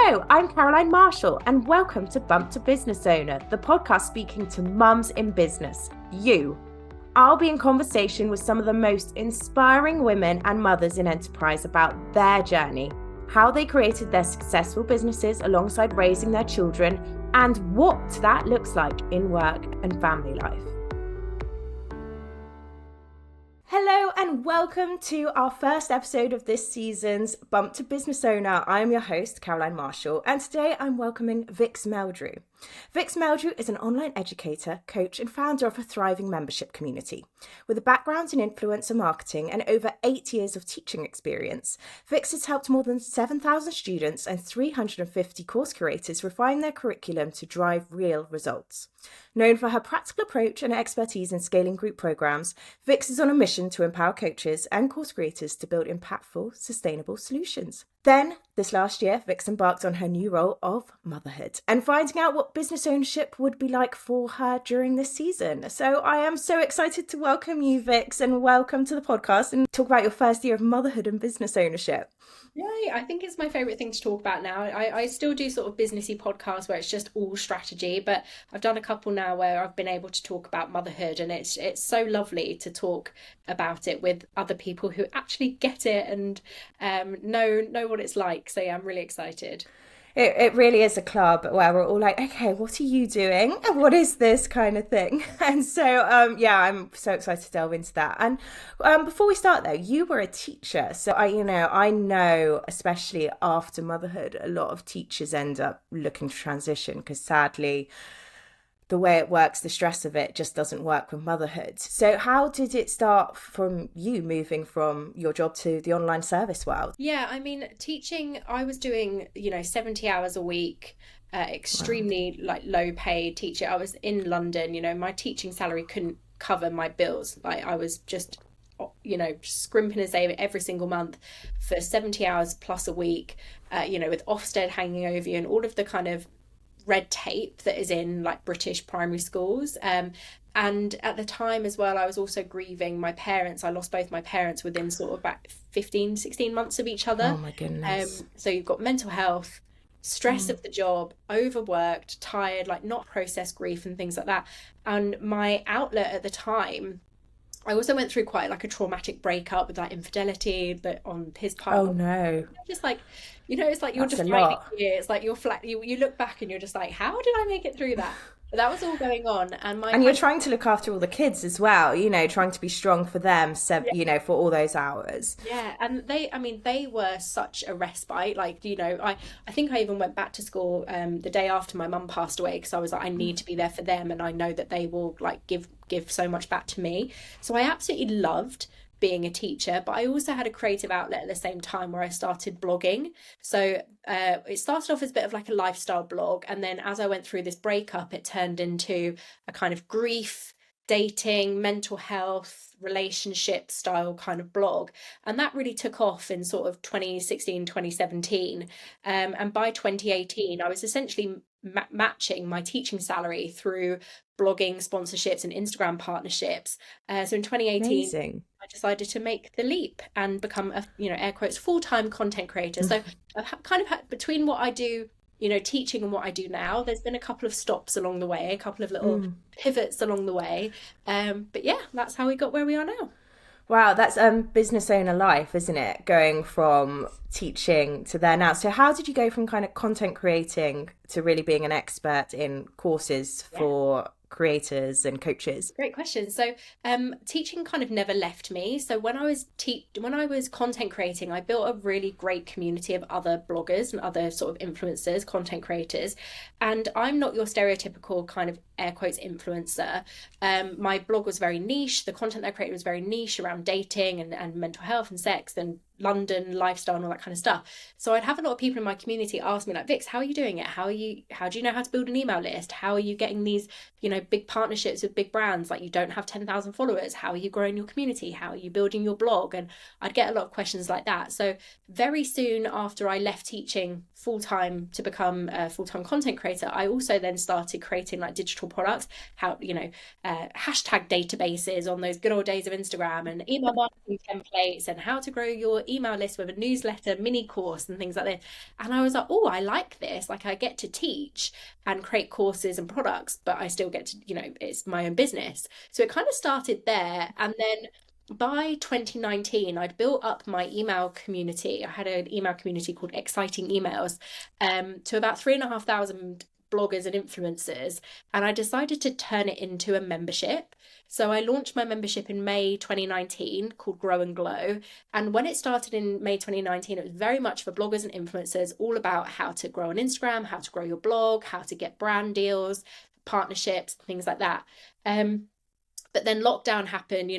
Hello, I'm Caroline Marshall, and welcome to Bump to Business Owner, the podcast speaking to mums in business, you. I'll be in conversation with some of the most inspiring women and mothers in enterprise about their journey, how they created their successful businesses alongside raising their children, and what that looks like in work and family life. Hello and welcome to our first episode of this season's Bump to Business Owner. I'm your host, Caroline Marshall, and today I'm welcoming Vix Meldrew. Vix Meldrew is an online educator, coach, and founder of a thriving membership community. With a background in influencer marketing and over 8 years of teaching experience, Vix has helped more than 7,000 students and 350 course curators refine their curriculum to drive real results. Known for her practical approach and expertise in scaling group programs, Vix is on a mission to empower coaches and course creators to build impactful, sustainable solutions. Then, this last year, Vix embarked on her new role of motherhood and finding out what business ownership would be like for her during this season. So I am so excited to welcome you, Vix, and welcome to the podcast and talk about your first year of motherhood and business ownership. Yay, I think it's my favourite thing to talk about now. I still do sort of businessy podcasts where it's just all strategy, but I've done a couple now where I've been able to talk about motherhood, and it's so lovely to talk about it with other people who actually get it and know what it's like. So yeah, I'm really excited. It really is a club where we're all like, okay, what are you doing? What is this kind of thing? And so, I'm so excited to delve into that. And before we start though, you were a teacher. So I know, especially after motherhood, a lot of teachers end up looking to transition because sadly, the way it works, the stress of it just doesn't work with motherhood. So how did it start from you moving from your job to the online service world? Yeah, I mean, teaching, I was doing, 70 hours a week, extremely low paid teacher. I was in London, my teaching salary couldn't cover my bills. Like I was just, scrimping and saving every single month for 70 hours plus a week, with Ofsted hanging over you and all of the kind of red tape that is in like British primary schools. And at the time as well, I was also grieving my parents. I lost both my parents within sort of about 15, 16 months of each other. Oh my goodness. So you've got mental health, stress of the job, overworked, tired, like not processed grief and things like that. And my outlet at the time, I also went through quite like a traumatic breakup with like infidelity, but on his part. Oh no. Just like, it's like you're That's just fighting here. It's like you're flat. You look back and you're just like, how did I make it through that? But that was all going on. And you're trying to look after all the kids as well, trying to be strong for them, for all those hours. Yeah. And they were such a respite. Like, I think I even went back to school the day after my mum passed away because I was like, I need to be there for them. And I know that they will like give so much back to me. So I absolutely loved being a teacher, but I also had a creative outlet at the same time where I started blogging. So it started off as a bit of like a lifestyle blog, and then as I went through this breakup, it turned into a kind of grief, dating, mental health, relationship style kind of blog, and that really took off in sort of 2016, 2017, and by 2018 I was essentially matching my teaching salary through blogging, sponsorships and Instagram partnerships. So in 2018 Amazing. I decided to make the leap and become a air quotes full-time content creator. So I've kind of had, between what I do teaching and what I do now, there's been a couple of stops along the way, a couple of little pivots along the way. But yeah, that's how we got where we are now. Wow, that's business owner life, isn't it? Going from teaching to there now. So how did you go from kind of content creating to really being an expert in courses for creators and coaches? Great question. So teaching kind of never left me. So when I was content creating, I built a really great community of other bloggers and other sort of influencers, content creators. And I'm not your stereotypical kind of air quotes influencer. My blog was very niche. The content I created was very niche around dating and mental health and sex and London lifestyle and all that kind of stuff. So I'd have a lot of people in my community ask me like, Vix, how are you doing it? How do you know how to build an email list? How are you getting these, big partnerships with big brands? Like, you don't have 10,000 followers. How are you growing your community? How are you building your blog? And I'd get a lot of questions like that. So very soon after I left teaching full-time to become a full-time content creator, I also then started creating like digital products, hashtag databases on those good old days of Instagram and email marketing templates and how to grow your email list with a newsletter, mini course and things like this. And I was like, oh, I like this. Like I get to teach and create courses and products, but I still get to, it's my own business. So it kind of started there. And then by 2019, I'd built up my email community. I had an email community called Exciting Emails, to about 3,500 bloggers and influencers. And I decided to turn it into a membership. So I launched my membership in May 2019 called Grow and Glow. And when it started in May 2019, it was very much for bloggers and influencers, all about how to grow on Instagram, how to grow your blog, how to get brand deals, partnerships, things like that. But then lockdown happened,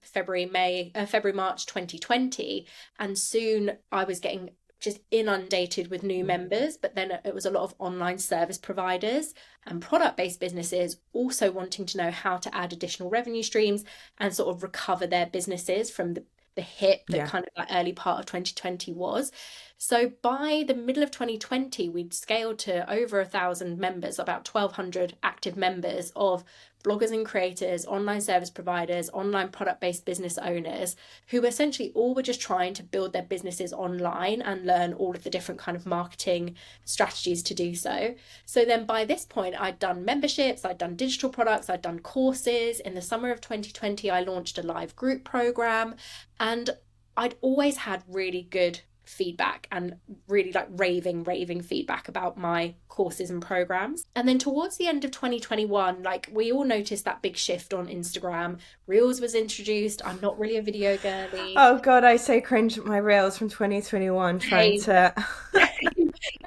February, March 2020. And soon I was getting just inundated with new members, but then it was a lot of online service providers and product-based businesses also wanting to know how to add additional revenue streams and sort of recover their businesses from the hit that kind of that early part of 2020 was. So by the middle of 2020, we'd scaled to over 1,000 members, about 1,200 active members of bloggers and creators, online service providers, online product-based business owners, who essentially all were just trying to build their businesses online and learn all of the different kind of marketing strategies to do so. So then by this point, I'd done memberships, I'd done digital products, I'd done courses. In the summer of 2020, I launched a live group program, and I'd always had really good feedback and really like raving feedback about my courses and programs. And then towards the end of 2021, like we all noticed that big shift on Instagram. Reels was introduced. I'm not really a video girly. Oh God, I so cringe at my Reels from 2021 trying to...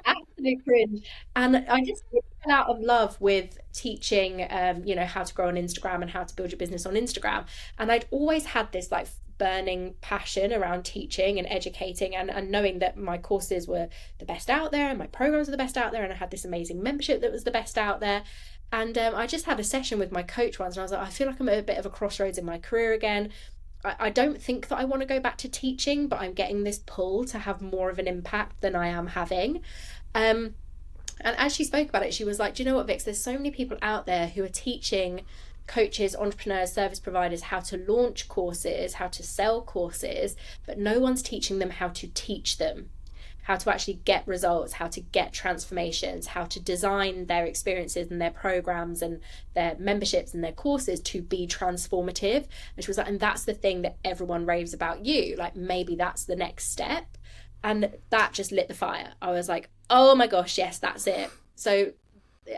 Absolute cringe. And I just fell out of love with teaching, how to grow on Instagram and how to build your business on Instagram. And I'd always had this like burning passion around teaching and educating and knowing that my courses were the best out there and my programs were the best out there, and I had this amazing membership that was the best out there. And I just had a session with my coach once and I was like, I feel like I'm at a bit of a crossroads in my career again. I don't think that I want to go back to teaching, but I'm getting this pull to have more of an impact than I am having. And as she spoke about it, she was like, do you know what, Vix, there's so many people out there who are teaching coaches, entrepreneurs, service providers how to launch courses, how to sell courses, but no one's teaching them how to teach them, how to actually get results, how to get transformations, how to design their experiences and their programs and their memberships and their courses to be transformative. And she was like, and that's the thing that everyone raves about you, like maybe that's the next step. And that just lit the fire. I was like, oh my gosh, yes, that's it. So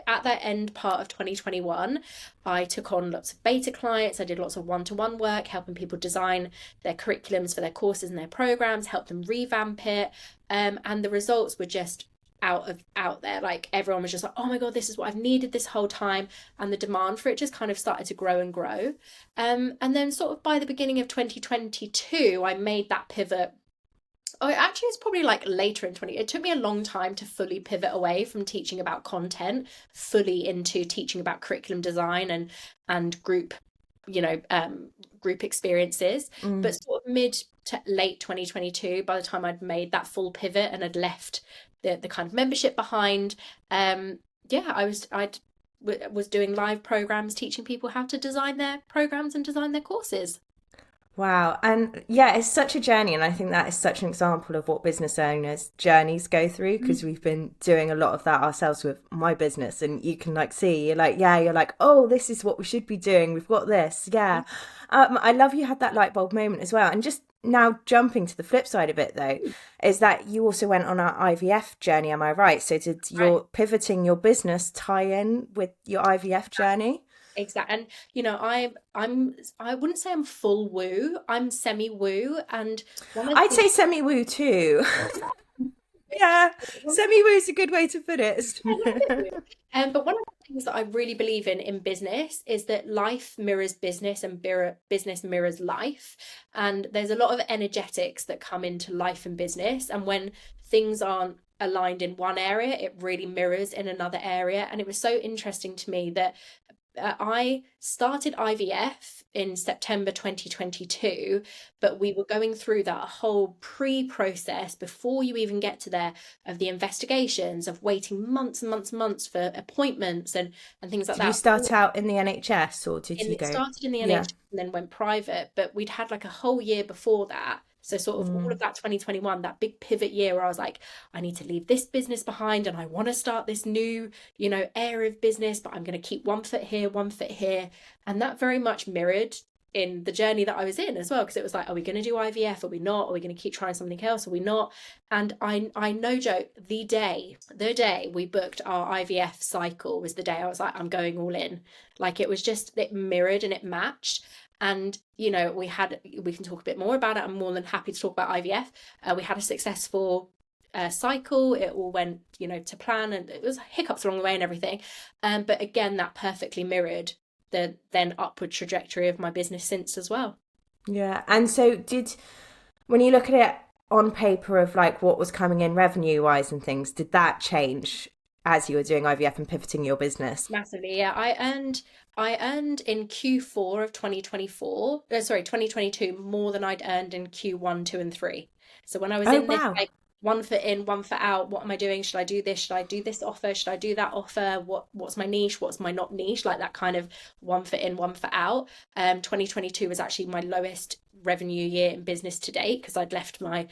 at that end part of 2021, I took on lots of beta clients. I did lots of one-to-one work, helping people design their curriculums for their courses and their programs, help them revamp it. And the results were just out there. Like everyone was just like, oh my God, this is what I've needed this whole time. And the demand for it just kind of started to grow and grow. And then sort of by the beginning of 2022, I made that pivot. Oh, actually, it's probably like later in 20. It took me a long time to fully pivot away from teaching about content, fully into teaching about curriculum design and group, group experiences. But sort of mid to late 2022, by the time I'd made that full pivot and had left the kind of membership behind, I was doing live programs, teaching people how to design their programs and design their courses. Wow. And yeah, it's such a journey. And I think that is such an example of what business owners' journeys go through, because we've been doing a lot of that ourselves with my business. And you can like see, you're like, oh, this is what we should be doing. We've got this. Yeah. I love you had that light bulb moment as well. And just now jumping to the flip side of it, though, is that you also went on our IVF journey. Am I right? So did your pivoting your business tie in with your IVF journey? Exactly. And I wouldn't say I'm full woo, I'm semi woo. And I'd say semi woo too. Yeah, semi woo is a good way to put it. But one of the things that I really believe in business is that life mirrors business and business mirrors life. And there's a lot of energetics that come into life and business. And when things aren't aligned in one area, it really mirrors in another area. And it was so interesting to me that I started IVF in September 2022, but we were going through that whole pre-process before you even get to there of the investigations, of waiting months and months and months for appointments and things like that. Did you start out in the NHS or did you go? It started in the NHS and then went private, but we'd had like a whole year before that So sort of all of that 2021, that big pivot year where I was like, I need to leave this business behind and I want to start this new, area of business, but I'm going to keep one foot here, one foot here. And that very much mirrored in the journey that I was in as well, because it was like, are we going to do IVF? Are we not? Are we going to keep trying something else? Are we not? And I no joke, the day we booked our IVF cycle was the day I was like, I'm going all in. Like it was just, it mirrored and it matched. And we can talk a bit more about it. I'm more than happy to talk about IVF. We had a successful cycle. It all went to plan, and it was hiccups along the way and everything, but again, that perfectly mirrored the then upward trajectory of my business since as well. Yeah. And so when you look at it on paper of like what was coming in revenue wise and things, did that change as you were doing IVF and pivoting your business? Massively, yeah. I earned in Q4 of 2022 more than I'd earned in Q1, 2 and 3. So when I was this like, one foot in, one foot out, what am I doing? Should I do this? Should I do this offer? Should I do that offer? What's my niche? What's my not niche? Like that kind of one foot in, one foot out. 2022 was actually my lowest revenue year in business to date, because I'd left my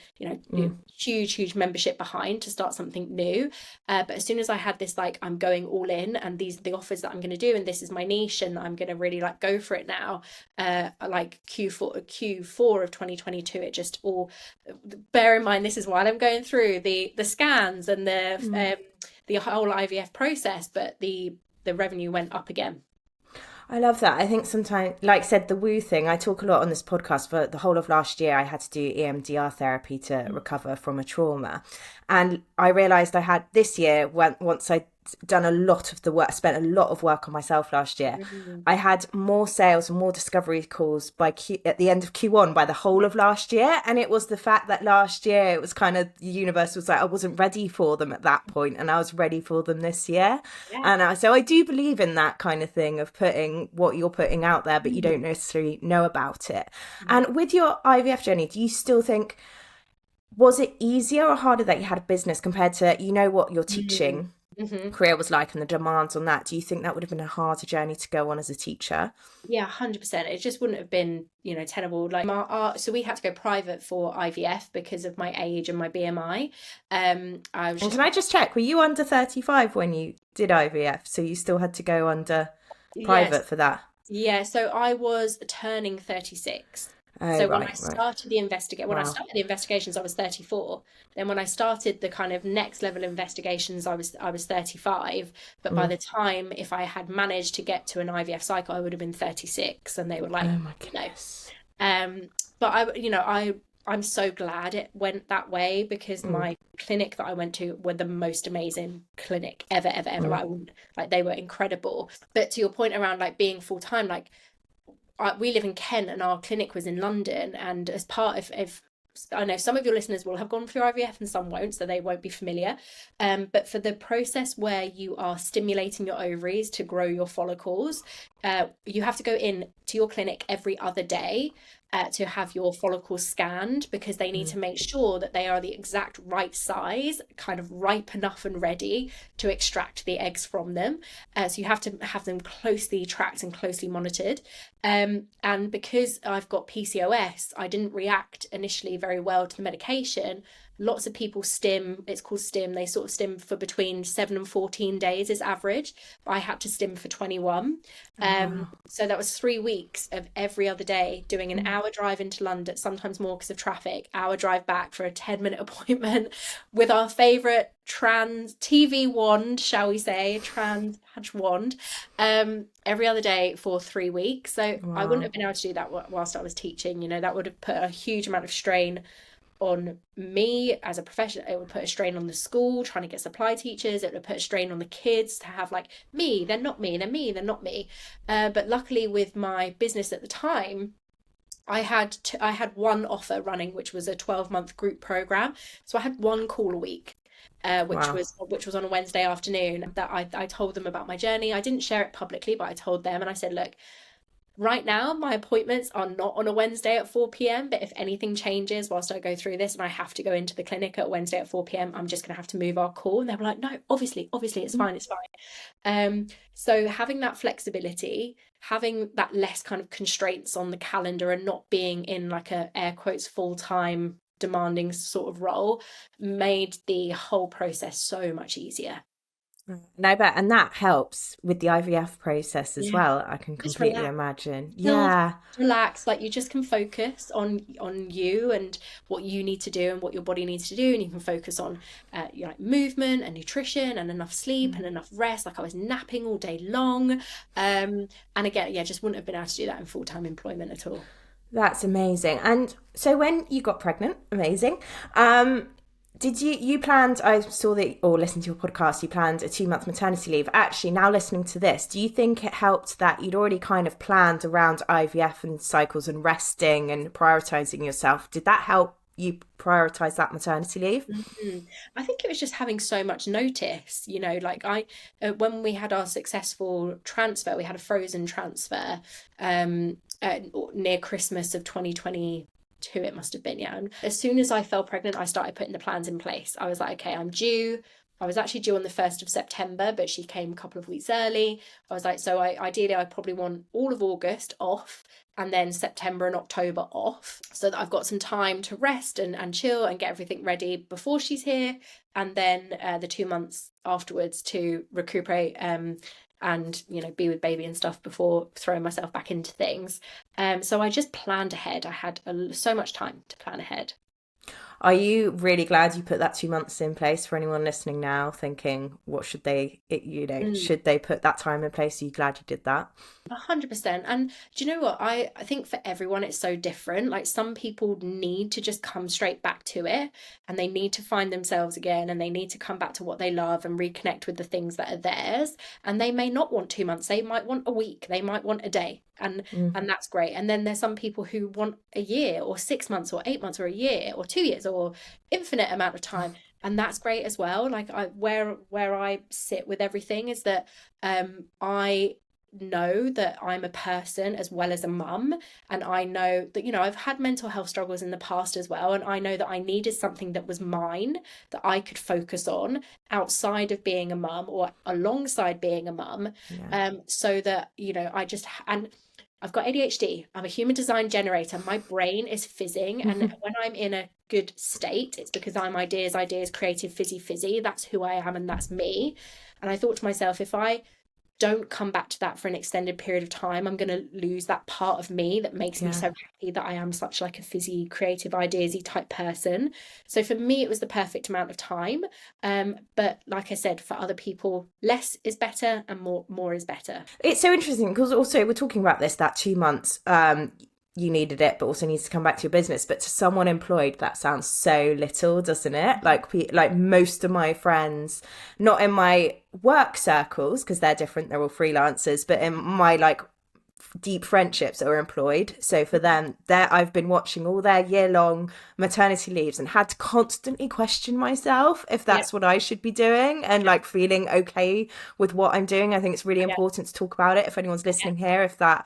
huge membership behind to start something new, but as soon as I had this like, I'm going all in, and these are the offers that I'm going to do, and this is my niche, and I'm going to really like go for it now, like Q4 of 2022, it just all, bear in mind this is while I'm going through the scans and the whole IVF process, but the revenue went up again. I love that. I think sometimes, like I said, the woo thing, I talk a lot on this podcast. For the whole of last year, I had to do EMDR therapy to recover from a trauma. And I realised I had this year, once I'd done a lot of the work, spent a lot of work on myself last year, I had more sales and more discovery calls at the end of Q1 by the whole of last year. And it was the fact that last year it was kind of, the universe was like, I wasn't ready for them at that point, and I was ready for them this year. Yeah. And so I do believe in that kind of thing of putting what you're putting out there, but you don't necessarily know about it. And with your IVF journey, do you still think, was it easier or harder that you had a business compared to, what you're teaching career was like and the demands on that? Do you think that would have been a harder journey to go on as a teacher? Yeah, 100%. It just wouldn't have been, tenable. Like so we had to go private for IVF because of my age and my BMI. And can I just check, were you under 35 when you did IVF? So you still had to go under private for that? Yeah, so I was turning 36. So when I started the investigations, I was 34. Then when I started the kind of next level investigations, I was 35. But by the time, if I had managed to get to an IVF cycle, I would have been 36. And they were like, oh my goodness. But I'm so glad it went that way, because my clinic that I went to were the most amazing clinic ever. Like they were incredible. But to your point around like being full time, like, we live in Kent and our clinic was in London, and as part of I know some of your listeners will have gone through IVF and some won't, so they won't be familiar, but for the process where you are stimulating your ovaries to grow your follicles, you have to go in to your clinic every other day to have your follicles scanned, because they need to make sure that they are the exact right size, kind of ripe enough and ready to extract the eggs from them. So you have to have them closely tracked and closely monitored. And because I've got PCOS, I didn't react initially very well to the medication. Lots of people stim, it's called stim, they sort of stim for between 7 and 14 days is average. I had to stim for 21. So that was 3 weeks of every other day doing an hour drive into London, sometimes more because of traffic, hour drive back for a 10-minute appointment with our favourite trans TV wand, shall we say, trans wand, every other day for 3 weeks. So I wouldn't have been able to do that whilst I was teaching. That would have put a huge amount of strain on me as a professional. It would put a strain on the school trying to get supply teachers. It would put a strain on the kids to have like, me, they're not me, they're me, they're not me. But luckily with my business at the time, I had one offer running, which was a 12-month group program. So I had one call a week, which was on a Wednesday afternoon, that I told them about my journey. I didn't share it publicly, but I told them, and I said, look, Right now, my appointments are not on a Wednesday at 4 p.m. But if anything changes whilst I go through this and I have to go into the clinic at Wednesday at 4 p.m., I'm just going to have to move our call. And they were like, no, obviously, it's fine, it's fine. So having that flexibility, having that less kind of constraints on the calendar and not being in like a air quotes full-time demanding sort of role made the whole process so much easier. No, but and that helps with the IVF process as Yeah. well. I can Just completely relax. imagine. Just Yeah. relax, like you just can focus on you and what you need to do and what your body needs to do, and you can focus on like movement and nutrition and enough sleep and enough rest. Like I was napping all day long, and again, yeah, just wouldn't have been able to do that in full-time employment at all. That's amazing. And so when you got pregnant, amazing. Did you planned, I saw that, or listened to your podcast, you planned a 2-month maternity leave. Actually, now listening to this, do you think it helped that you'd already kind of planned around IVF and cycles and resting and prioritizing yourself? Did that help you prioritize that maternity leave? I think it was just having so much notice, like when we had our successful transfer, we had a frozen transfer near Christmas of 2022, it must have been, yeah. And as soon as I fell pregnant, I started putting the plans in place. I was like, okay, I'm due. I was actually due on the 1st of September, but she came a couple of weeks early. I was like, so ideally I probably want all of August off and then September and October off, so that I've got some time to rest and chill and get everything ready before she's here. And then the 2 months afterwards to recuperate and be with baby and stuff before throwing myself back into things. So I just planned ahead. I had so much time to plan ahead. Are you really glad you put that 2 months in place? For anyone listening now thinking, what should they, should they put that time in place? Are you glad you did that? 100%. And do you know what? I think for everyone it's so different. Like some people need to just come straight back to it, and they need to find themselves again, and they need to come back to what they love and reconnect with the things that are theirs. And they may not want 2 months. They might want a week. They might want a day. And that's great. And then there's some people who want a year or 6 months or 8 months or a year or 2 years or infinite amount of time. And that's great as well. Like where I sit with everything is that I know that I'm a person as well as a mum, and I know that I've had mental health struggles in the past as well, and I know that I needed something that was mine, that I could focus on outside of being a mum or alongside being a mum. So that and I've got ADHD. I'm a human design generator. My brain is fizzing. And when I'm in a good state, it's because I'm ideas, creative, fizzy. That's who I am and that's me. And I thought to myself, if I don't come back to that for an extended period of time, I'm going to lose that part of me that makes me so happy, that I am such like a fizzy, creative, ideasy type person. So for me, it was the perfect amount of time. But like I said, for other people, less is better and more is better. It's so interesting because also we're talking about this, that 2 months, you needed it, but also needs to come back to your business. But to someone employed, that sounds so little, doesn't it? Like most of my friends, not in my work circles, because they're different, they're all freelancers, but in my like deep friendships that are employed. So for them, I've been watching all their year-long maternity leaves and had to constantly question myself if that's what I should be doing, and like feeling okay with what I'm doing. I think it's really important to talk about it if anyone's listening here, if that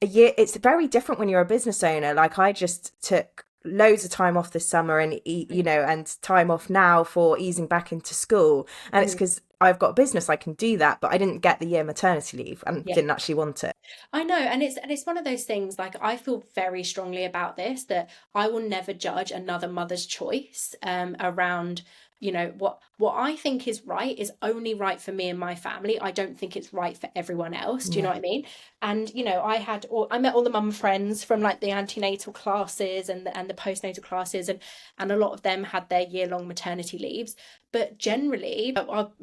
a year, it's very different when you're a business owner. Like I just took loads of time off this summer and and time off now for easing back into school, and it's because I've got a business, I can do that, but I didn't get the year maternity leave and didn't actually want it. I know, and it's one of those things, like I feel very strongly about this, that I will never judge another mother's choice around what I think is right is only right for me and my family. I don't think it's right for everyone else. Do you know what I mean? And I met all the mum friends from like the antenatal classes and the postnatal classes, and a lot of them had their year-long maternity leaves. But generally,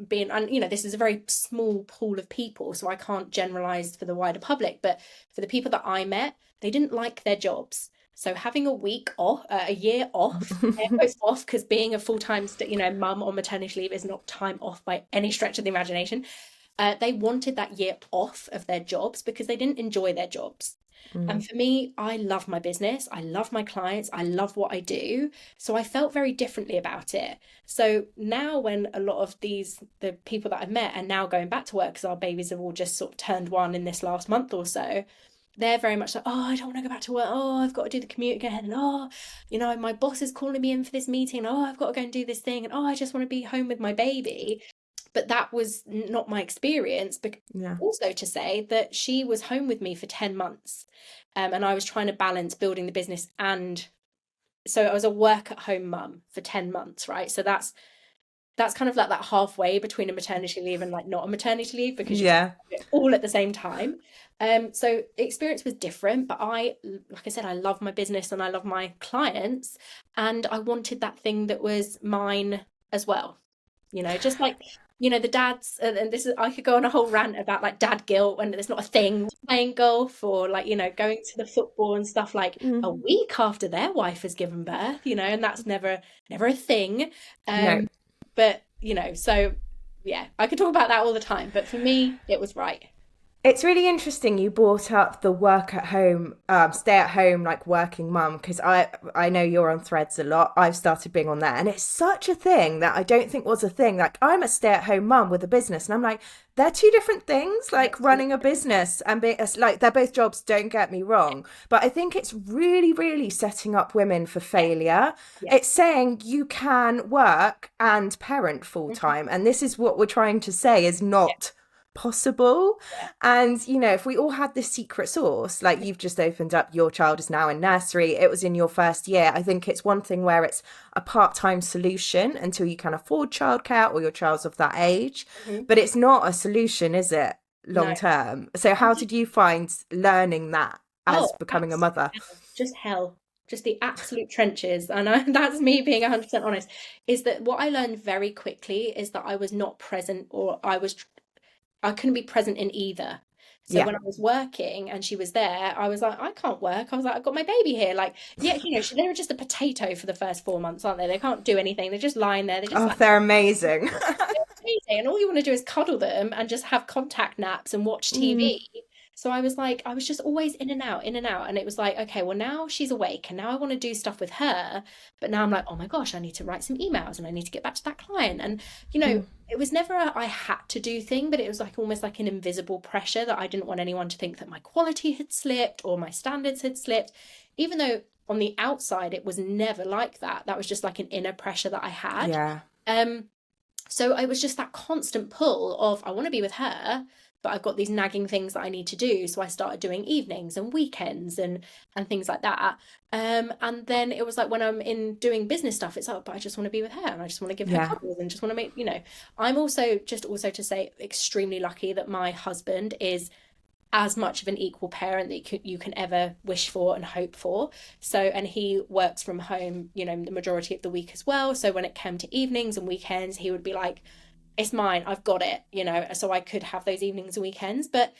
this is a very small pool of people, so I can't generalize for the wider public, but for the people that I met, they didn't like their jobs. So having a week off, a year off, it's off, because being a full-time, mum on maternity leave is not time off by any stretch of the imagination. They wanted that year off of their jobs because they didn't enjoy their jobs. And for me, I love my business. I love my clients. I love what I do. So I felt very differently about it. So now when a lot of the people that I've met are now going back to work because our babies have all just sort of turned one in this last month or so, they're very much like, oh, I don't want to go back to work. Oh, I've got to do the commute again. And oh, my boss is calling me in for this meeting. Oh, I've got to go and do this thing. And oh, I just want to be home with my baby. But that was not my experience. But also to say that she was home with me for 10 months. And I was trying to balance building the business. And so I was a work at home mum for 10 months, right? So that's kind of like that halfway between a maternity leave and like not a maternity leave, because you're all at the same time. So the experience was different, but like I said, I love my business and I love my clients, and I wanted that thing that was mine as well. Just like, the dads, and this is, I could go on a whole rant about like dad guilt when there's not a thing, playing golf or like, going to the football and stuff like a week after their wife has given birth, and that's never a thing. But, so yeah, I could talk about that all the time, but for me, it was right. It's really interesting you brought up the work at home, stay at home, like working mum, because I know you're on Threads a lot. I've started being on there, and it's such a thing that I don't think was a thing. Like, I'm a stay at home mum with a business, and I'm like, they're two different things, like running a business and being like, they're both jobs, don't get me wrong. But I think it's really, really setting up women for failure. Yeah. It's saying you can work and parent full time. And this is what we're trying to say is not possible. And if we all had this secret sauce, like you've just opened up, your child is now in nursery, it was in your first year, I think it's one thing where it's a part-time solution until you can afford childcare or your child's of that age, but it's not a solution, is it, long term? So how did you find learning that as becoming a mother? Just hell, just the absolute trenches. And that's me being 100% honest, is that what I learned very quickly is that I was not present, or I couldn't be present in either. So when I was working and she was there, I was like, I can't work. I was like, I've got my baby here. Like, they were just a potato for the first 4 months, aren't they? They can't do anything. They're just lying there. They're amazing. They're amazing. And all you want to do is cuddle them and just have contact naps and watch TV. So I was just always in and out. And it was like, okay, well, now she's awake and now I want to do stuff with her. But now I'm like, oh my gosh, I need to write some emails and I need to get back to that client. And, it was never I had to do thing, but it was like almost like an invisible pressure that I didn't want anyone to think that my quality had slipped or my standards had slipped, even though on the outside it was never like that. That was just like an inner pressure that I had. Yeah. So it was just that constant pull of, I want to be with her, but I've got these nagging things that I need to do. So I started doing evenings and weekends and things like that. And then it was like when I'm in doing business stuff, it's like, but I just want to be with her and I just want to give her cuddles and just want to make, I'm also to say extremely lucky that my husband is as much of an equal parent that you can ever wish for and hope for. So, and he works from home, the majority of the week as well. So when it came to evenings and weekends, he would be like, it's mine, I've got it, so I could have those evenings and weekends. But,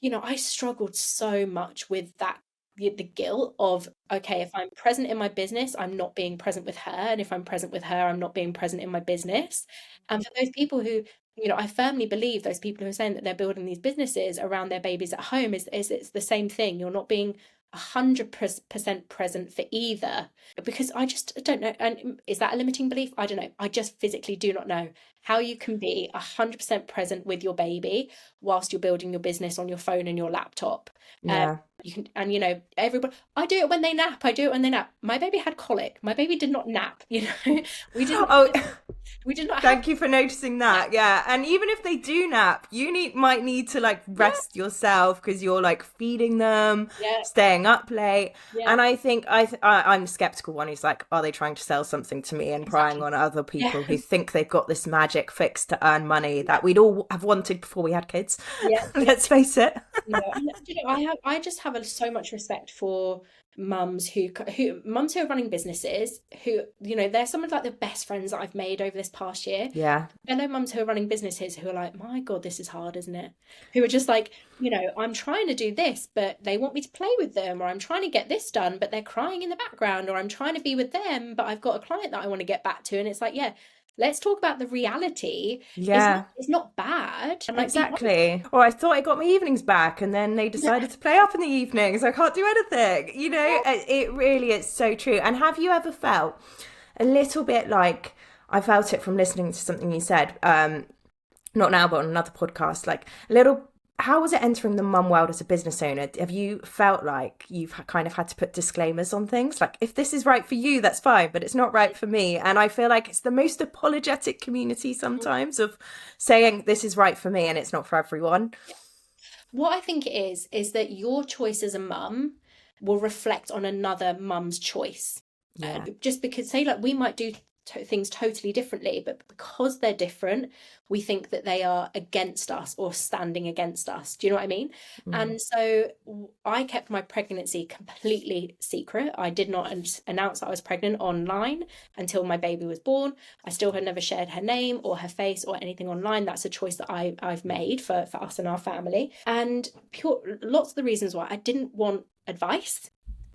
I struggled so much with that, the guilt of, okay, if I'm present in my business, I'm not being present with her. And if I'm present with her, I'm not being present in my business. And for those people who, I firmly believe those people who are saying that they're building these businesses around their babies at home is it's the same thing. You're not being 100% present for either, because I just don't know. And is that a limiting belief? I don't know. I just physically do not know how you can be 100% present with your baby whilst you're building your business on your phone and your laptop. You can, and everybody, I do it when they nap. My baby had colic. My baby did not nap. We did not. Thank you for noticing that. Yeah. And even if they do nap, you might need to like rest yourself, because you're like feeding them, staying up late. And I think I'm the skeptical one who's like, are they trying to sell something to me and prying on other people who think they've got this magic fix to earn money that we'd all have wanted before we had kids? Let's face it. I just have so much respect for mums who are running businesses, who they're some of like the best friends that I've made over this past year. I know mums who are running businesses who are like, my God, this is hard, isn't it? Who are just like, I'm trying to do this, but they want me to play with them, or I'm trying to get this done, but they're crying in the background, or I'm trying to be with them, but I've got a client that I want to get back to. And it's like, let's talk about the reality. It's not bad. Exactly. Or I thought I got my evenings back, and then they decided to play up in the evenings. I can't do anything. It really is so true. And have you ever felt a little bit like, I felt it from listening to something you said, not now, but on another podcast, like a little How was it entering the mum world as a business owner? Have you felt like you've kind of had to put disclaimers on things? Like, if this is right for you, that's fine, but it's not right for me. And I feel like it's the most apologetic community sometimes of saying this is right for me and it's not for everyone. What I think it is that your choice as a mum will reflect on another mum's choice. Yeah. Just because, say, like, we might do things totally differently, but because they're different, we think that they are against us or standing against us. Do you know what I mean? And so I kept my pregnancy completely secret. I did not announce that I was pregnant online until my baby was born. I still had never shared her name or her face or anything online. That's a choice that I've made for us and our family. And lots of the reasons why I didn't want advice,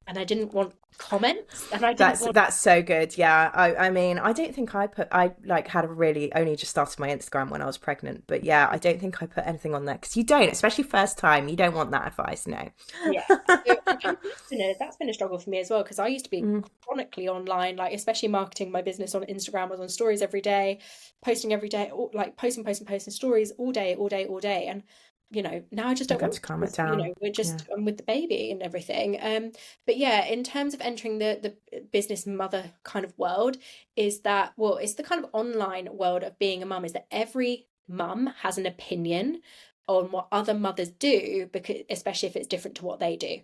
and I didn't want comments, and I didn't That's so good. Yeah. I mean, I don't think I like had a really only just started my Instagram when I was pregnant, but yeah, I don't think I put anything on there because you don't, especially first time, you don't want that advice. No. Yeah. So, that's been a struggle for me as well, because I used to be chronically online, like, especially marketing my business on Instagram. I was on stories every day, posting every day, like posting stories all day. And now I just don't want to calm it down. we're just I'm with the baby and everything. But yeah, in terms of entering the business mother kind of world, is that, well, it's the kind of online world of being a mum, is that every mum has an opinion on what other mothers do, because especially if it's different to what they do.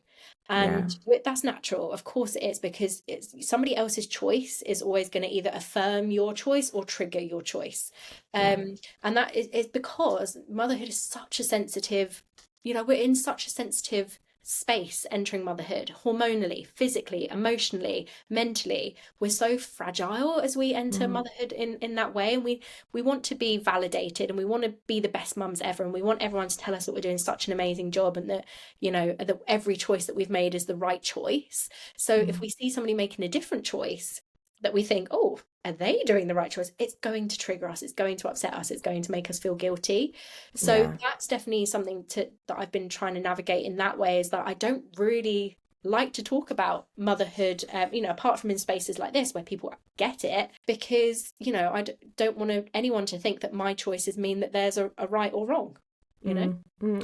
And that's natural, of course it is, because it's somebody else's choice is always going to either affirm your choice or trigger your choice. And that is because motherhood is such a sensitive, we're in such a sensitive space entering motherhood, hormonally, physically, emotionally, mentally. We're so fragile as we enter motherhood in that way, and we want to be validated, and we want to be the best mums ever, and we want everyone to tell us that we're doing such an amazing job, and that that every choice that we've made is the right choice. So if we see somebody making a different choice that we think, oh, are they doing the right choice? It's going to trigger us. It's going to upset us. It's going to make us feel guilty. So that's definitely something that I've been trying to navigate in that way, is that I don't really like to talk about motherhood, apart from in spaces like this where people get it, because, I don't want anyone to think that my choices mean that there's a right or wrong. And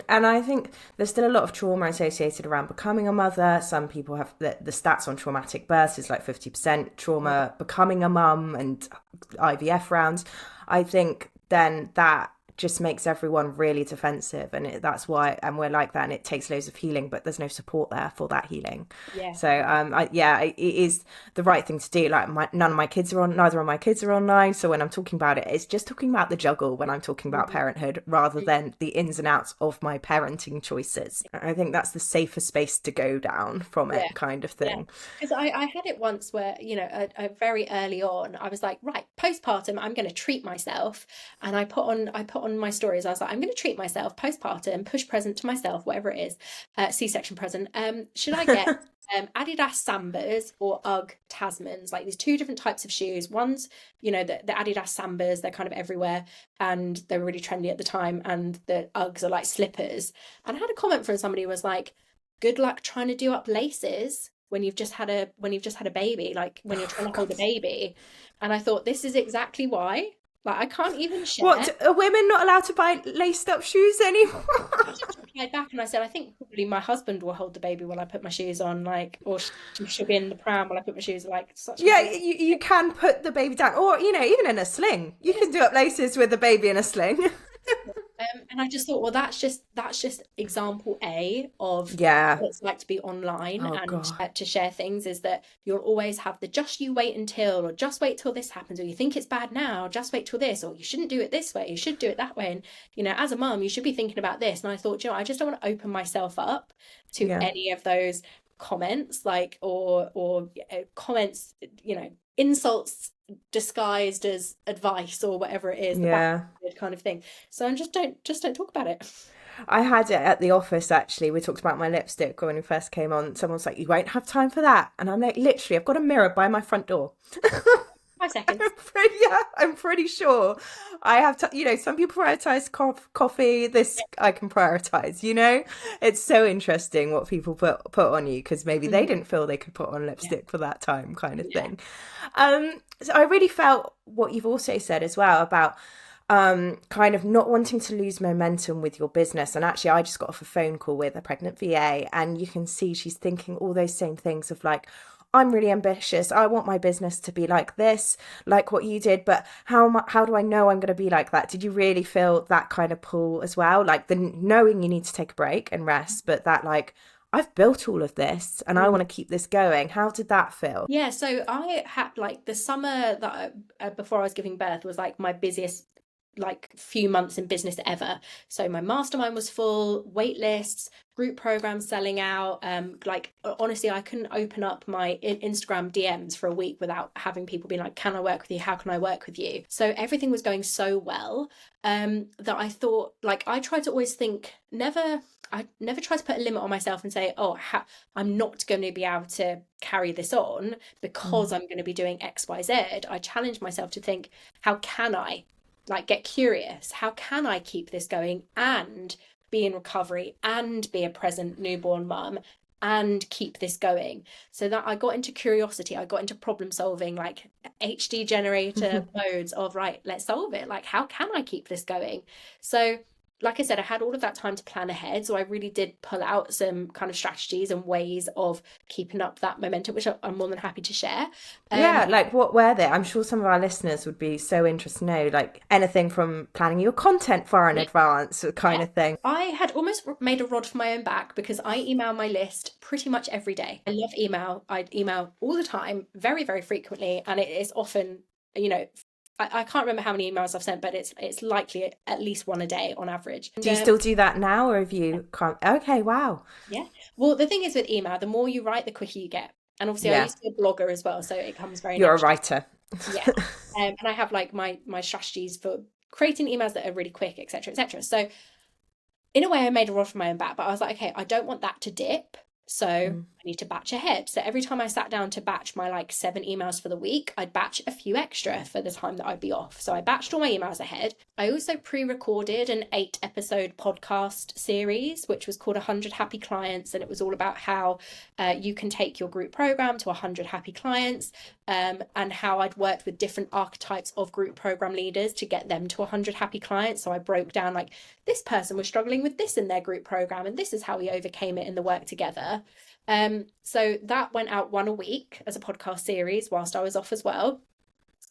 I think there's still a lot of trauma associated around becoming a mother. Some people have the stats on traumatic births is like 50% trauma becoming a mum, and IVF rounds. I think then that just makes everyone really defensive, and that's why, and we're like that, and it takes loads of healing, but there's no support there for that healing. So it is the right thing to do. Like, neither of my kids are online, so when I'm talking about it, it's just talking about the juggle when I'm talking about parenthood, rather than the ins and outs of my parenting choices. I think that's the safer space to go down from it, kind of thing. Because I had it once where, very early on, I was like, right, postpartum, I'm going to treat myself, and I put on my stories, I was like, I'm going to treat myself postpartum, push present to myself, whatever it is, C-section present. Should I get Adidas Sambas or UGG Tasmans? Like, these two different types of shoes. One's, the Adidas Sambas, they're kind of everywhere, and they were really trendy at the time, and the UGGs are like slippers. And I had a comment from somebody who was like, good luck trying to do up laces when you've just had a baby, like when you're trying to hold a baby. And I thought, this is exactly why. Like, I can't even share. What, are women not allowed to buy laced up shoes anymore? I just replied back and I said, I think probably my husband will hold the baby while I put my shoes on, like, or she'll be in the pram while I put my shoes on, like, such. You can put the baby down, or even in a sling. You can do up laces with the baby in a sling. And I just thought, well, that's just example A of what it's like to be online to share things, is that you'll always have the just you wait until, or just wait till this happens, or you think it's bad now, just wait till this, or you shouldn't do it this way, you should do it that way. And, as a mum, you should be thinking about this. And I thought, I just don't want to open myself up to any of those comments, like, or comments, insults disguised as advice or whatever it is, kind of thing. So I just don't talk about it. I had it at the office, actually. We talked about my lipstick when we first came on. Someone was like, you won't have time for that. And I'm like, literally, I've got a mirror by my front door. 5 seconds. I'm pretty sure I have some people prioritize coffee. This I can prioritize. It's so interesting what people put on you, because maybe they didn't feel they could put on lipstick for that time, kind of thing. So I really felt what you've also said as well about kind of not wanting to lose momentum with your business. And actually, I just got off a phone call with a pregnant VA, and you can see she's thinking all those same things of like, I'm really ambitious. I want my business to be like this, like what you did. But how do I know I'm going to be like that? Did you really feel that kind of pull as well? Like the knowing you need to take a break and rest, but that like, I've built all of this and I want to keep this going. How did that feel? Yeah, so I had like the summer that before I was giving birth was like my busiest like few months in business ever. So my mastermind was full, wait lists, group programs selling out. Like honestly, I couldn't open up my Instagram DMs for a week without having people being like, can I work with you? How can I work with you? So everything was going so well that I thought, like, I tried to always think, I never try to put a limit on myself and say, oh, I'm not going to be able to carry this on because I'm going to be doing X, Y, Z. I challenge myself to think, how can I like get curious? How can I keep this going and be in recovery and be a present newborn mum and keep this going? So that I got into curiosity, I got into problem solving, like HD generator modes of, right, let's solve it. Like, how can I keep this going? So like I said, I had all of that time to plan ahead. So I really did pull out some kind of strategies and ways of keeping up that momentum, which I'm more than happy to share. Yeah, like what were they? I'm sure some of our listeners would be so interested to know, like anything from planning your content far in advance kind of thing. I had almost made a rod for my own back because I email my list pretty much every day. I love email. I email all the time, very, very frequently. And it is often, you know, I can't remember how many emails I've sent, but it's likely at least one a day on average. Do you still do that now, or have you okay, wow. Yeah. Well, the thing is with email, the more you write, the quicker you get. And obviously I used to be a blogger as well, so it comes very You're naturally. a writer. Yeah. And I have like my strategies for creating emails that are really quick, etc., etc. So in a way I made a rod for my own back, but I was like, okay, I don't want that to dip. So I need to batch ahead. So every time I sat down to batch my like 7 emails for the week, I'd batch a few extra for the time that I'd be off. So I batched all my emails ahead. I also pre-recorded an 8-episode podcast series, which was called 100 Happy Clients. And it was all about how you can take your group program to 100 happy clients, and how I'd worked with different archetypes of group program leaders to get them to 100 happy clients. So I broke down like, this person was struggling with this in their group program, and this is how we overcame it in the work together. So that went out 1 a week as a podcast series whilst I was off as well.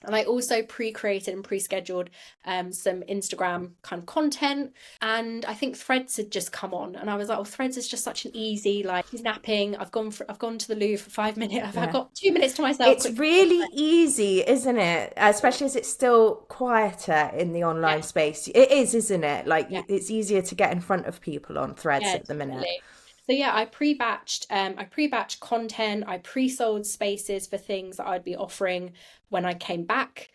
And I also pre-created and pre-scheduled some Instagram kind of content. And I think Threads had just come on, and I was like, oh, Threads is just such an easy, like, he's napping, I've gone to the loo for 5 minutes, I've got 2 minutes to myself. It's really easy, isn't it? Especially as it's still quieter in the online space. It is, isn't it? Like it's easier to get in front of people on Threads at the minute. So yeah, I pre-batched content, I pre-sold spaces for things that I'd be offering when I came back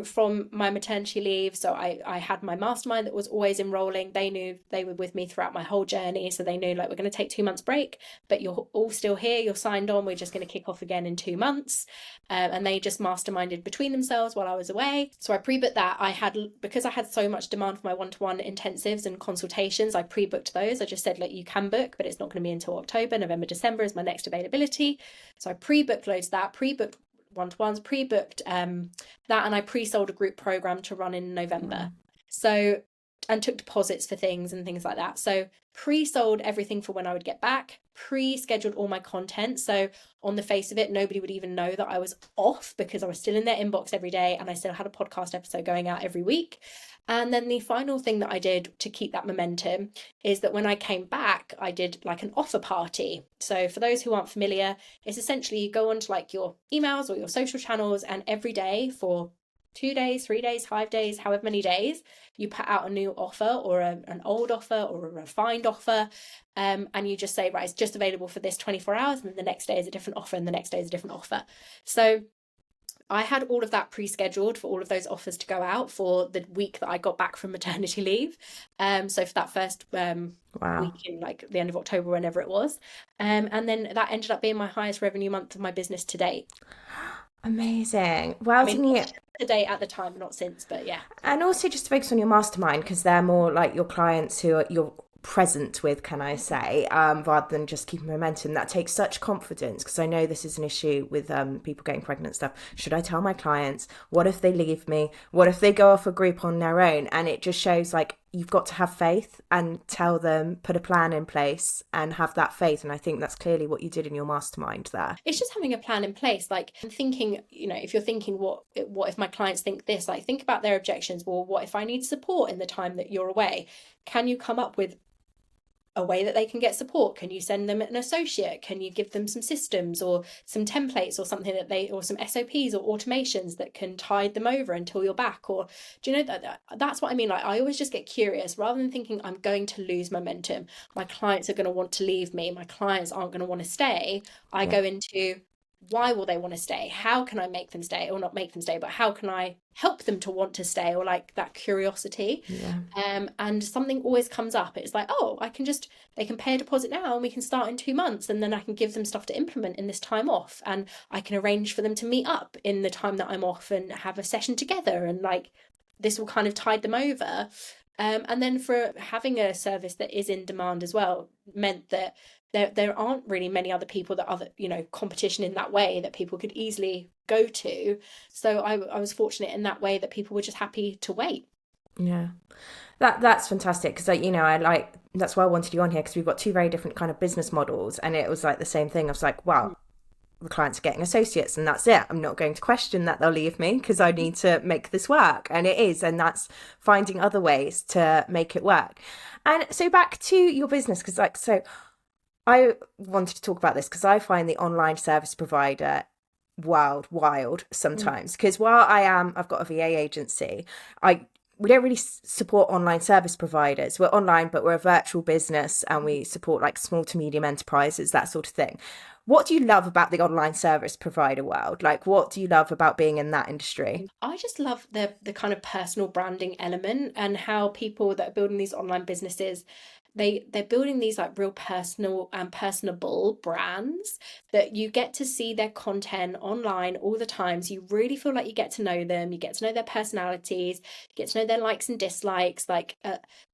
from my maternity leave. So I had my mastermind that was always enrolling. They knew they were with me throughout my whole journey. So they knew, like, we're going to take 2 months break, but you're all still here, you're signed on, we're just going to kick off again in 2 months. And they just masterminded between themselves while I was away. So I pre-booked that. Because I had so much demand for my one-to-one intensives and consultations, I pre-booked those. I just said, like, you can book, but it's not going to be until October. November, December is my next availability. So I pre-booked loads of that, pre-booked one-to-ones, pre-booked that, and I pre-sold a group program to run in November. So, and took deposits for things and things like that. So pre-sold everything for when I would get back, pre-scheduled all my content. So on the face of it, nobody would even know that I was off because I was still in their inbox every day, and I still had a podcast episode going out every week. And then the final thing that I did to keep that momentum is that when I came back, I did like an offer party. So for those who aren't familiar, it's essentially you go onto like your emails or your social channels, and every day for 2 days, 3 days, 5 days, however many days, you put out a new offer or an old offer or a refined offer. And you just say, right, it's just available for this 24 hours. And then the next day is a different offer, and the next day is a different offer. So I had all of that pre-scheduled for all of those offers to go out for the week that I got back from maternity leave. So for that first week in like the end of October, whenever it was. And then that ended up being my highest revenue month of my business to date. Amazing. Well, to date at the time, not since, but yeah. And also just to focus on your mastermind, because they're more like your clients who are, you're present with, can I say, rather than just keeping momentum. That takes such confidence, because I know this is an issue with people getting pregnant and stuff. Should I tell my clients? What if they leave me? What if they go off a group on their own? And it just shows like you've got to have faith and tell them, put a plan in place and have that faith. And I think that's clearly what you did in your mastermind there. It's just having a plan in place, like thinking, you know, if you're thinking what if my clients think this, like think about their objections. Well, what if I need support in the time that you're away? Can you come up with a way that they can get support? Can you send them an associate? Can you give them some systems or some templates or something that or some SOPs or automations that can tide them over until you're back? Or do you know that's what I mean? Like, I always just get curious, rather than thinking I'm going to lose momentum, my clients are going to want to leave me, my clients aren't going to want to stay. I go into, why will they want to stay? How can I make them stay? Or not make them stay, but how can I help them to want to stay? Or like that curiosity. And something always comes up. It's like, oh, they can pay a deposit now and we can start in 2 months, and then I can give them stuff to implement in this time off, and I can arrange for them to meet up in the time that I'm off and have a session together, and like this will kind of tide them over. And then for having a service that is in demand as well meant that there aren't really many other people competition in that way that people could easily go to. So I was fortunate in that way that people were just happy to wait. Yeah, that's fantastic, because that's why I wanted you on here, because we've got two very different kind of business models, and it was like the same thing. I was like, wow, the clients are getting associates and that's it. I'm not going to question that they'll leave me, because I need to make this work. And it is, and that's finding other ways to make it work. And so back to your business, because I wanted to talk about this because I find the online service provider wild sometimes, because while I've got a VA agency, we don't really support online service providers. We're online, but we're a virtual business, and we support like small to medium enterprises, that sort of thing. What do you love about the online service provider world? Like, what do you love about being in that industry? I just love the kind of personal branding element, and how people that are building these online businesses, they're building these like real personal and personable brands that you get to see their content online all the time. So you really feel like you get to know them, you get to know their personalities, you get to know their likes and dislikes. Like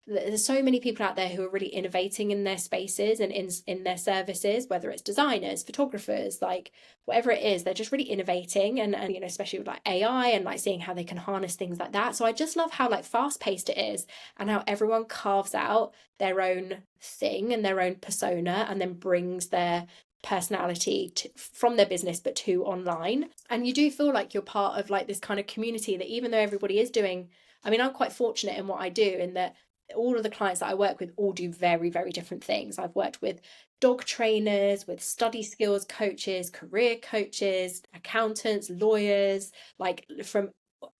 there's so many people out there who are really innovating in their spaces and in their services, whether it's designers, photographers, like whatever it is, they're just really innovating, and especially with like AI and like seeing how they can harness things like that. So I just love how like fast paced it is, and how everyone carves out their own thing and their own persona, and then brings their personality from their business but to online. And you do feel like you're part of like this kind of community, that even though everybody is doing, I mean, I'm quite fortunate in what I do, in that all of the clients that I work with all do very, very different things. I've worked with dog trainers, with study skills coaches, career coaches, accountants, lawyers, like from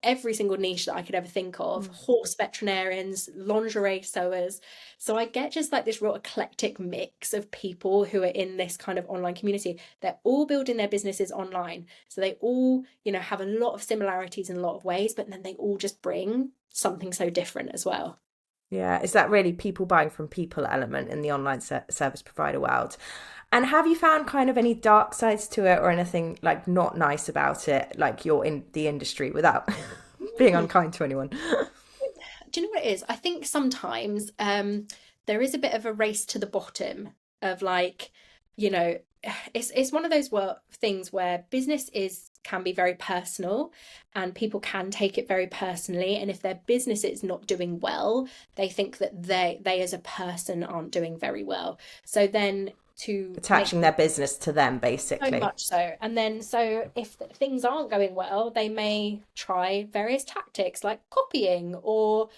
every single niche that I could ever think of, horse veterinarians, lingerie sewers. So I get just like this real eclectic mix of people who are in this kind of online community. They're all building their businesses online. So they all, have a lot of similarities in a lot of ways, but then they all just bring something so different as well. Yeah, is that really people buying from people element in the online service provider world? And have you found kind of any dark sides to it, or anything like not nice about it, like you're in the industry, without being unkind to anyone? Do you know what it is? I think sometimes there is a bit of a race to the bottom of like, it's one of those things where business can be very personal, and people can take it very personally. And if their business is not doing well, they think that they as a person aren't doing very well. So then attaching their business to them, basically. So much so. And then so if things aren't going well, they may try various tactics like copying, or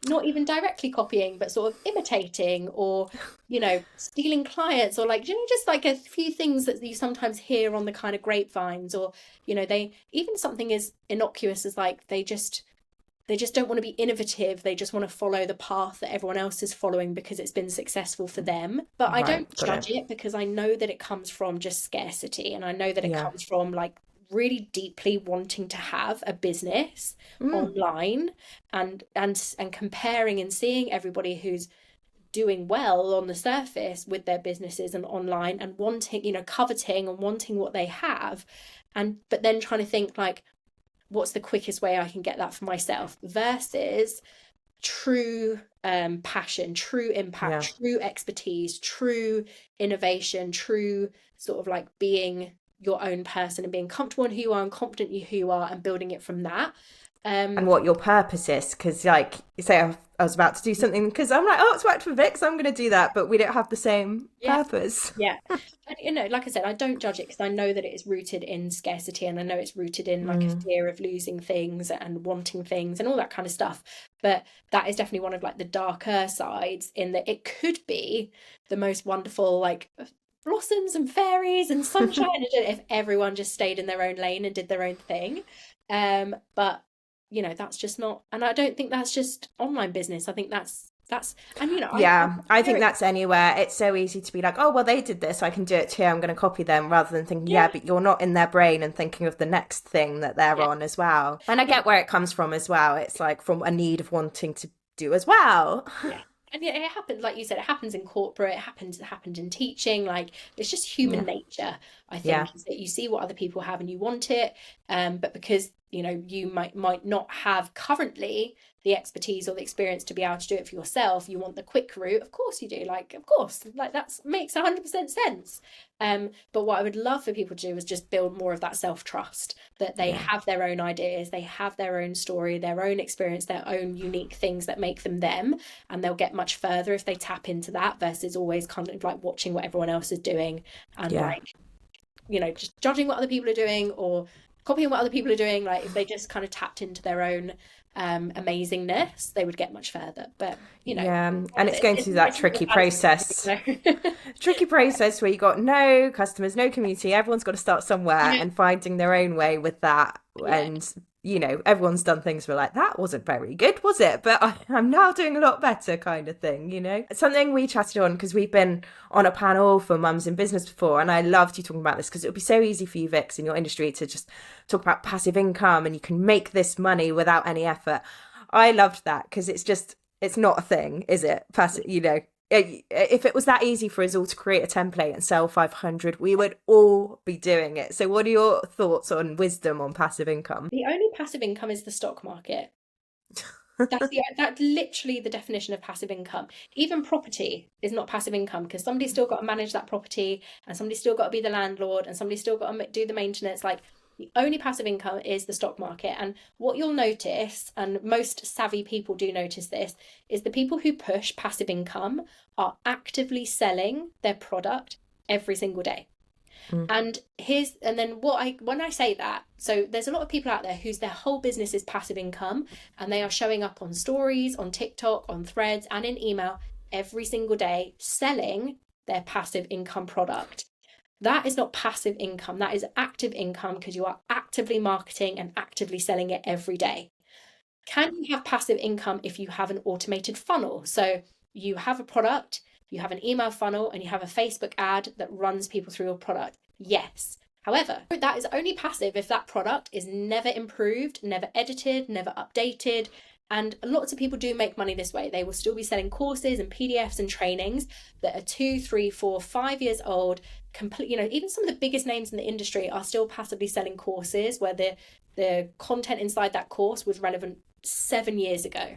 not even directly copying, but sort of imitating, or stealing clients, or like just like a few things that you sometimes hear on the kind of grapevines. Or they even something as innocuous as like they just don't want to be innovative. They just want to follow the path that everyone else is following because it's been successful for them. But I don't judge it, because I know that it comes from just scarcity, and I know that it comes from like really deeply wanting to have a business online, and comparing and seeing everybody who's doing well on the surface with their businesses and online, and wanting, coveting and wanting what they have, but then trying to think like, what's the quickest way I can get that for myself, versus true passion, true impact, true expertise, true innovation, true sort of like being your own person and being comfortable in who you are and confident in who you are and building it from that. And what your purpose is, because like you say, I was about to do something because I'm like, oh, it's worked for Vix, I'm going to do that, but we don't have the same purpose. And, like I said, I don't judge it because I know that it is rooted in scarcity, and I know it's rooted in like a fear of losing things and wanting things and all that kind of stuff. But that is definitely one of like the darker sides, in that it could be the most wonderful like blossoms and fairies and sunshine if everyone just stayed in their own lane and did their own thing. But that's just not, and I don't think that's just online business. I think that's and I think that's anywhere. It's so easy to be like, oh well, they did this, I can do it too, I'm going to copy them, rather than thinking but you're not in their brain and thinking of the next thing that they're on as well. And I get where it comes from as well. It's like from a need of wanting to do as well. And it happens, like you said, it happens in corporate, it happened in teaching. Like, it's just human nature, I think, is that you see what other people have and you want it. But because, you might not have currently the expertise or the experience to be able to do it for yourself, you want the quick route. Of course you do. Like, of course, like that makes 100% sense. But what I would love for people to do is just build more of that self-trust, that they have their own ideas, they have their own story, their own experience, their own unique things that make them them, and they'll get much further if they tap into that, versus always kind of like watching what everyone else is doing and like, just judging what other people are doing or copying what other people are doing. Like, if they just kind of tapped into their own amazingness, they would get much further. But and it's going through that tricky process tricky process where you got no customers, no community, everyone's got to start somewhere and finding their own way with that. And everyone's done things where like, that wasn't very good, was it? But I'm now doing a lot better, kind of thing. Something we chatted on, because we've been on a panel for mums in business before, and I loved you talking about this, because it would be so easy for you, Vix, in your industry to just talk about passive income and you can make this money without any effort. I loved that, because it's not a thing, is it? Passive, if it was that easy for us all to create a template and sell 500, we would all be doing it. So what are your thoughts on wisdom on passive income? The only passive income is the stock market. That's literally the definition of passive income. Even property is not passive income, because somebody's still got to manage that property, and somebody's still got to be the landlord, and somebody's still got to do the maintenance. Like, the only passive income is the stock market. And what you'll notice, and most savvy people do notice this, is the people who push passive income are actively selling their product every single day. And when I say that, so there's a lot of people out there whose their whole business is passive income, and they are showing up on stories, on TikTok, on Threads, and in email every single day selling their passive income product. That is not passive income. That is active income, because you are actively marketing and actively selling it every day. Can you have passive income if you have an automated funnel? So you have a product, you have an email funnel, and you have a Facebook ad that runs people through your product. Yes. However, that is only passive if that product is never improved, never edited, never updated. And lots of people do make money this way. They will still be selling courses and PDFs and trainings that are 2, 3, 4, 5 years old. Even some of the biggest names in the industry are still passively selling courses where the content inside that course was relevant 7 years ago,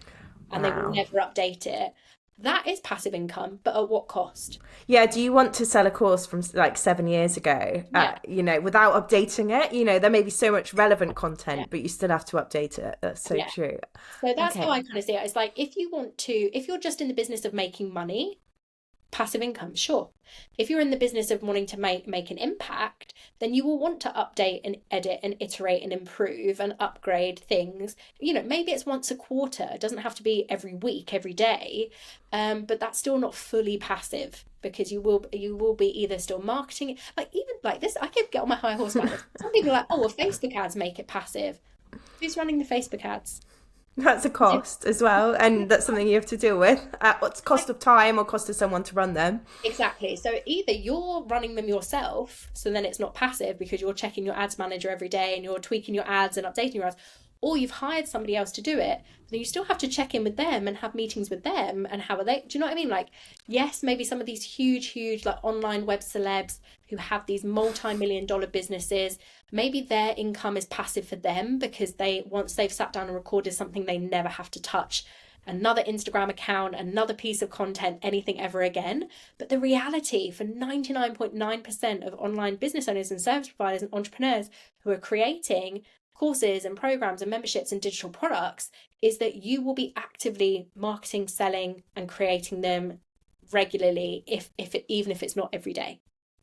and they will never update it. That is passive income, but at what cost? Yeah, do you want to sell a course from like 7 years ago, without updating it? There may be so much relevant content, but you still have to update it. That's so true. So that's how I kind of see it. It's like, if you're just in the business of making money, passive income, sure. If you're in the business of wanting to make an impact, then you will want to update and edit and iterate and improve and upgrade things. Maybe it's once a quarter. It doesn't have to be every week, every day. But that's still not fully passive, because you will be either still marketing, like even like this. I could get on my high horse about this. Some people are like, oh, well, Facebook ads make it passive. Who's running the Facebook ads? That's a cost as well, and that's something you have to deal with. What's cost of time or cost of someone to run them? Exactly. So either you're running them yourself, so then it's not passive because you're checking your ads manager every day and you're tweaking your ads and updating your ads, or you've hired somebody else to do it. Then you still have to check in with them and have meetings with them, and how are they? Do you know what I mean? Like, yes, maybe some of these huge like online web celebs who have these multi-million-dollar businesses, maybe their income is passive for them, because once they've sat down and recorded something, they never have to touch another Instagram account, another piece of content, anything ever again. But the reality for 99.9% of online business owners and service providers and entrepreneurs who are creating courses and programs and memberships and digital products is that you will be actively marketing, selling, and creating them regularly, even if it's not every day.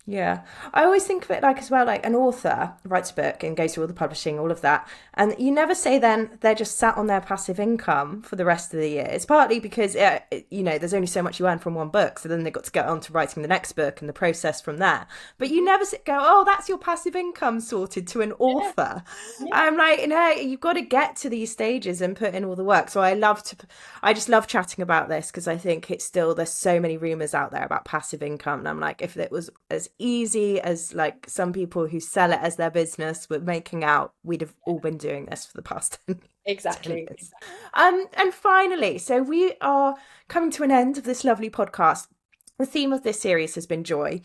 Yeah. I always think of it like as well, like an author writes a book and goes through all the publishing, all of that. And you never say then they're just sat on their passive income for the rest of the year. It's partly because, there's only so much you earn from one book. So then they've got to get on to writing the next book and the process from there. But you never go, oh, that's your passive income sorted to an author. Yeah. I'm like, you've got to get to these stages and put in all the work. So I just love chatting about this because I think there's so many rumors out there about passive income. And I'm like, if it was as easy as like some people who sell it as their business were making out, we'd have all been doing this for the past 10 years. Exactly. And finally, so we are coming to an end of this lovely podcast. The theme of this series has been joy.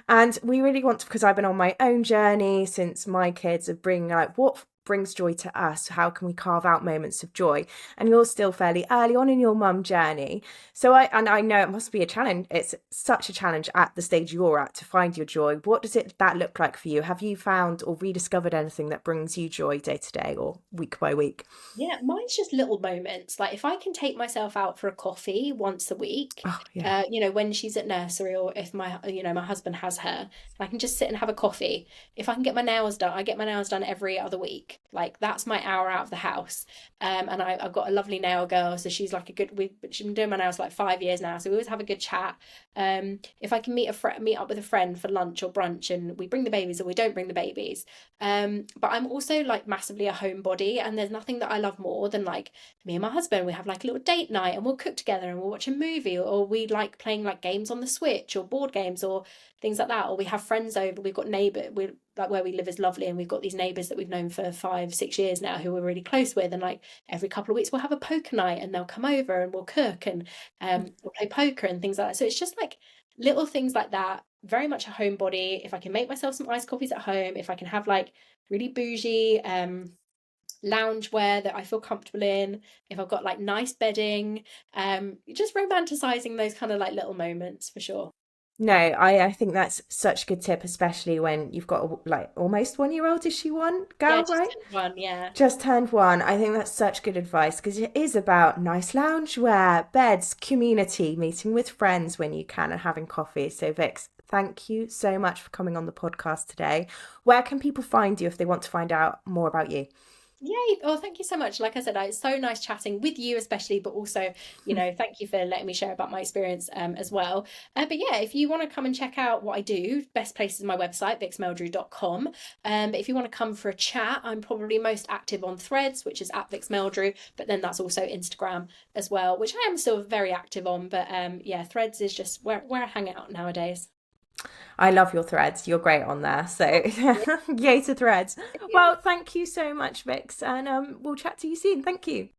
And we really want to, because I've been on my own journey since my kids of bringing like what brings joy to us, how can we carve out moments of joy? And you're still fairly early on in your mum journey, so I know it must be a challenge. It's such a challenge at the stage you're at to find your joy. What does that look like for you? Have you found or rediscovered anything that brings you joy day to day or week by week? Yeah, mine's just little moments. Like if I can take myself out for a coffee once a week, when she's at nursery, or if my husband has her, I can just sit and have a coffee. If I can get my nails done, I get my nails done every other week. Like that's my hour out of the house. And I've got a lovely nail girl, so she's like she's been doing my nails for like 5 years now, so we always have a good chat. If I can meet up with a friend for lunch or brunch, and we bring the babies or we don't bring the babies. But I'm also like massively a homebody, and there's nothing that I love more than like me and my husband, we have like a little date night and we'll cook together and we'll watch a movie, or we like playing like games on the Switch or board games or things like that, or we have friends over. We've got where we live is lovely, and we've got these neighbours that we've known for 5-6 years now who we're really close with, and like every couple of weeks we'll have a poker night and they'll come over and we'll cook and we'll play poker and things like that. So it's just like little things like that, very much a homebody. If I can make myself some iced coffees at home, if I can have like really bougie loungewear that I feel comfortable in, if I've got like nice bedding, just romanticizing those kind of like little moments for sure. No, I think that's such a good tip, especially when you've got like almost 1-year-old. Is she one girl, yeah, just right? turned one, yeah. Just turned one. I think that's such good advice because it is about nice loungewear, beds, community, meeting with friends when you can, and having coffee. So Vix, thank you so much for coming on the podcast today. Where can people find you if they want to find out more about you? Yay. Oh, thank you so much. Like I said, it's so nice chatting with you, especially, but also, thank you for letting me share about my experience as well. But yeah, if you want to come and check out what I do, best place is my website, vixmeldrew.com. But if you want to come for a chat, I'm probably most active on Threads, which is at Vix Meldrew, but then that's also Instagram as well, which I am still very active on. But Threads is just where I hang out nowadays. I love your threads. You're great on there. So yay to threads. Well, thank you so much, Vix. And we'll chat to you soon. Thank you.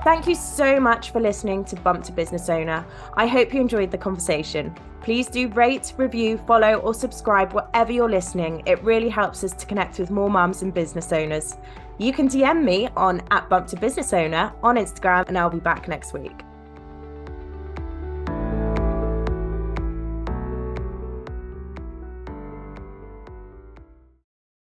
Thank you so much for listening to Bump to Business Owner. I hope you enjoyed the conversation. Please do rate, review, follow or subscribe wherever you're listening. It really helps us to connect with more mums and business owners. You can DM me on @BumpToBusinessOwner on Instagram, and I'll be back next week.